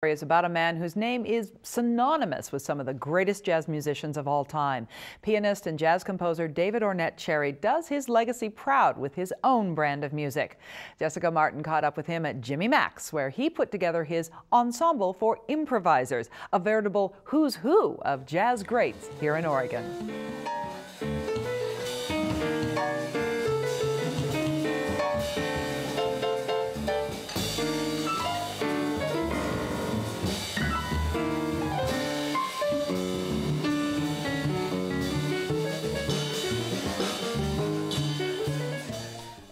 Is about a man whose name is synonymous with some of the greatest jazz musicians of all time. Pianist and jazz composer David Ornette Cherry does his legacy proud with his own brand of music. Jessica Martin caught up with him at Jimmy Mac's, where he put together his Ensemble for Improvisers, a veritable who's who of jazz greats here in Oregon.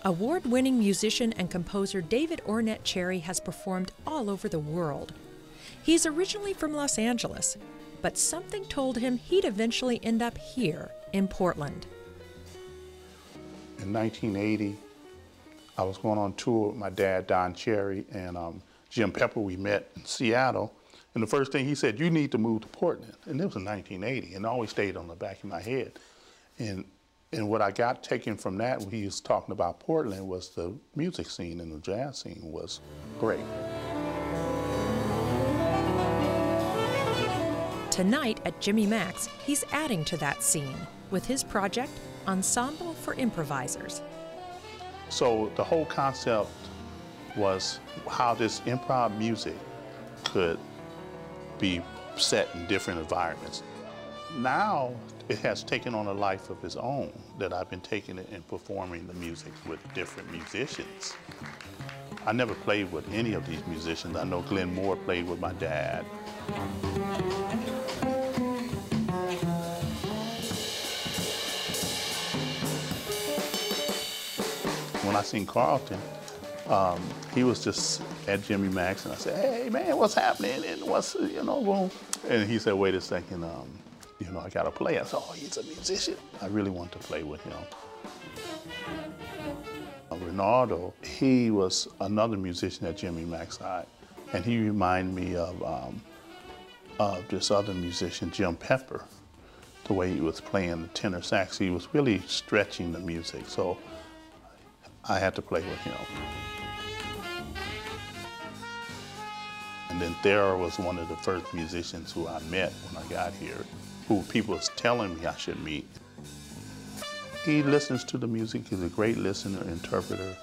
Award-winning musician and composer David Ornette Cherry has performed all over the world. He's originally from Los Angeles, but something told him he'd eventually end up here in Portland. In 1980, I was going on tour with my dad, Don Cherry, and Jim Pepper. We met in Seattle, and the first thing he said, "You need to move to Portland." And it was in 1980, and it always stayed on the back of my head. And what I got taken from that when he was talking about Portland was the music scene and the jazz scene was great. Tonight at Jimmy Mac's, he's adding to that scene with his project, Ensemble for Improvisers. So the whole concept was how this improv music could be set in different environments. Now it has taken on a life of its own, that I've been taking it and performing the music with different musicians. I never played with any of these musicians. I know Glenn Moore played with my dad. When I seen Carlton, he was just at Jimmy Mac's, and I said, "Hey man, what's happening? And what's, boom." And he said, "Wait a second, I gotta play." I said, "Oh, he's a musician." I really want to play with him. Ronaldo, he was another musician at Jimmy Mac's side, and he reminded me of this other musician, Jim Pepper, the way he was playing the tenor sax. He was really stretching the music, so I had to play with him. And then Thera was one of the first musicians who I met when I got here, who people was telling me I should meet. He listens to the music, he's a great listener, interpreter,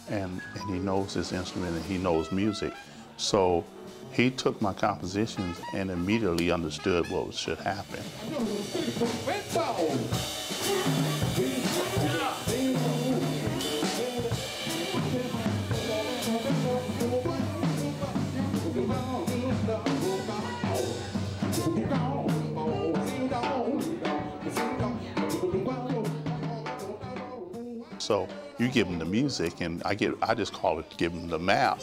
and he knows his instrument and he knows music. So he took my compositions and immediately understood what should happen. So you give them the music, and I just call it give them the map,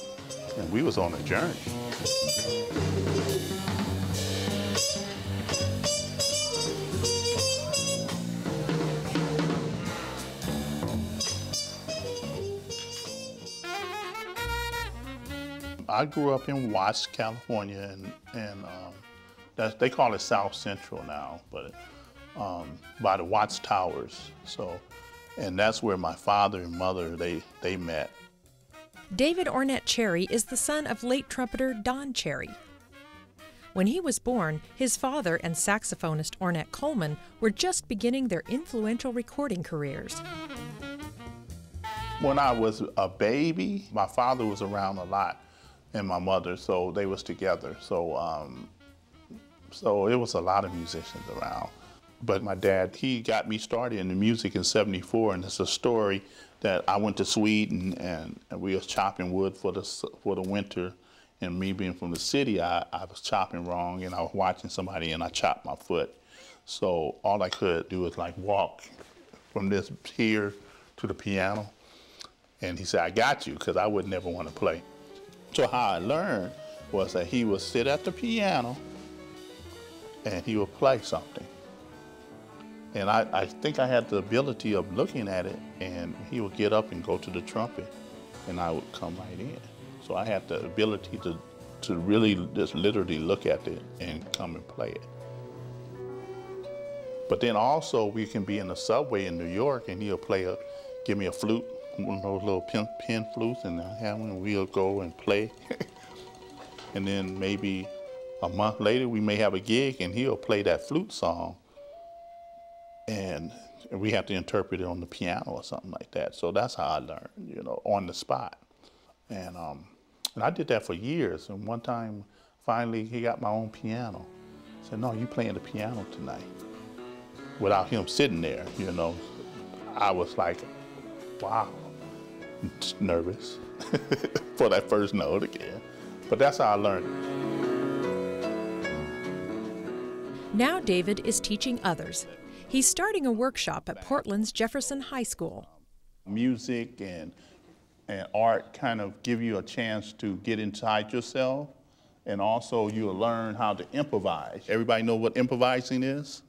and we was on a journey. I grew up in Watts, California, and they call it South Central now, but by the Watts Towers. And that's where my father and mother, they met. David Ornette Cherry is the son of late trumpeter Don Cherry. When he was born, his father and saxophonist Ornette Coleman were just beginning their influential recording careers. When I was a baby, my father was around a lot, and my mother, so they was together. So it was a lot of musicians around. But my dad, he got me started in the music in '74, and it's a story that I went to Sweden and we was chopping wood for the winter, and me being from the city, I was chopping wrong, and I was watching somebody and I chopped my foot. So all I could do was like walk from this here to the piano, and he said, "I got you," because I would never want to play. So how I learned was that he would sit at the piano and he would play something. And I think I had the ability of looking at it, and he would get up and go to the trumpet, and I would come right in. So I had the ability to really just literally look at it and come and play it. But then also we can be in the subway in New York, and he'll give me a flute, one of those little pin flutes, and I have one, and we'll go and play. And then maybe a month later, we may have a gig and he'll play that flute song and we have to interpret it on the piano or something like that. So that's how I learned, you know, on the spot. And I did that for years. And one time, finally, he got my own piano. I said, no, you playing the piano tonight. Without him sitting there, you know. I was like, wow, nervous for that first note again. But that's how I learned it. Now David is teaching others. He's starting a workshop at Portland's Jefferson High School. Music and art kind of give you a chance to get inside yourself, and also you'll learn how to improvise. Everybody know what improvising is?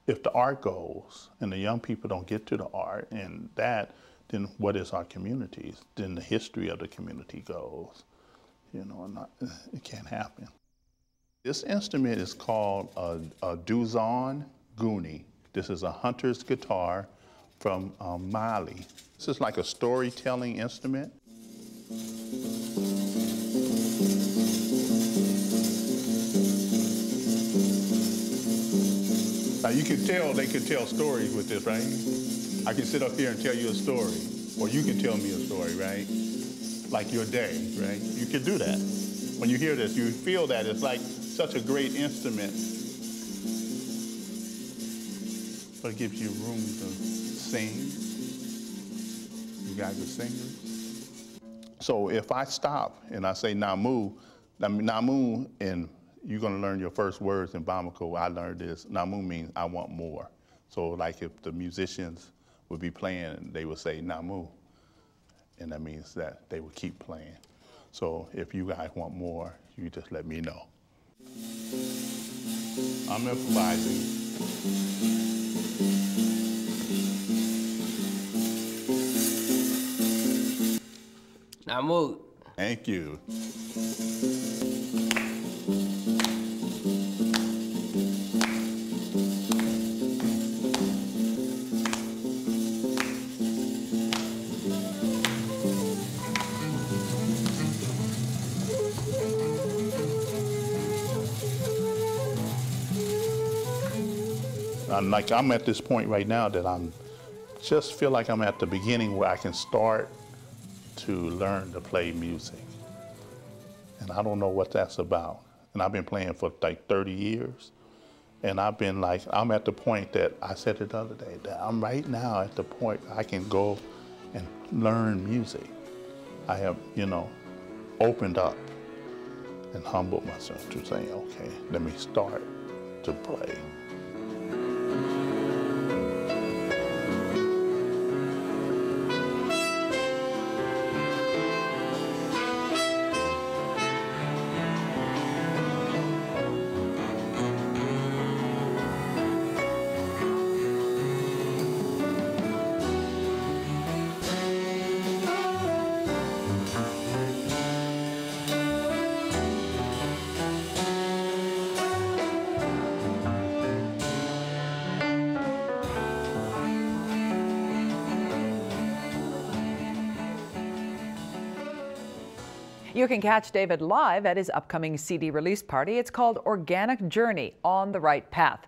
If the art goes and the young people don't get to the art and that, then what is our communities? Then the history of the community goes. You know, it can't happen. This instrument is called a Duzon Guni. This is a hunter's guitar from Mali. This is like a storytelling instrument. Now you can tell they can tell stories with this, right? I can sit up here and tell you a story, or you can tell me a story, right? Like your day, right? You can do that. When you hear this, you feel that it's like such a great instrument. But it gives you room to sing. You guys are singers. So if I stop and I say Namu, Namu, and you're gonna learn your first words in Bamako, I learned this. Namu means I want more. So like if the musicians would be playing, they would say Namu, and that means that they would keep playing. So if you guys want more, you just let me know. I'm improvising. Namu. Thank you. I'm at this point right now that just feel like I'm at the beginning where I can start to learn to play music. And I don't know what that's about. And I've been playing for like 30 years. And I'm at the point that I said it the other day, that I'm right now at the point I can go and learn music. I have, you know, opened up and humbled myself to say, okay, let me start to play. You can catch David live at his upcoming CD release party. It's called Organic Journey, On the Right Path.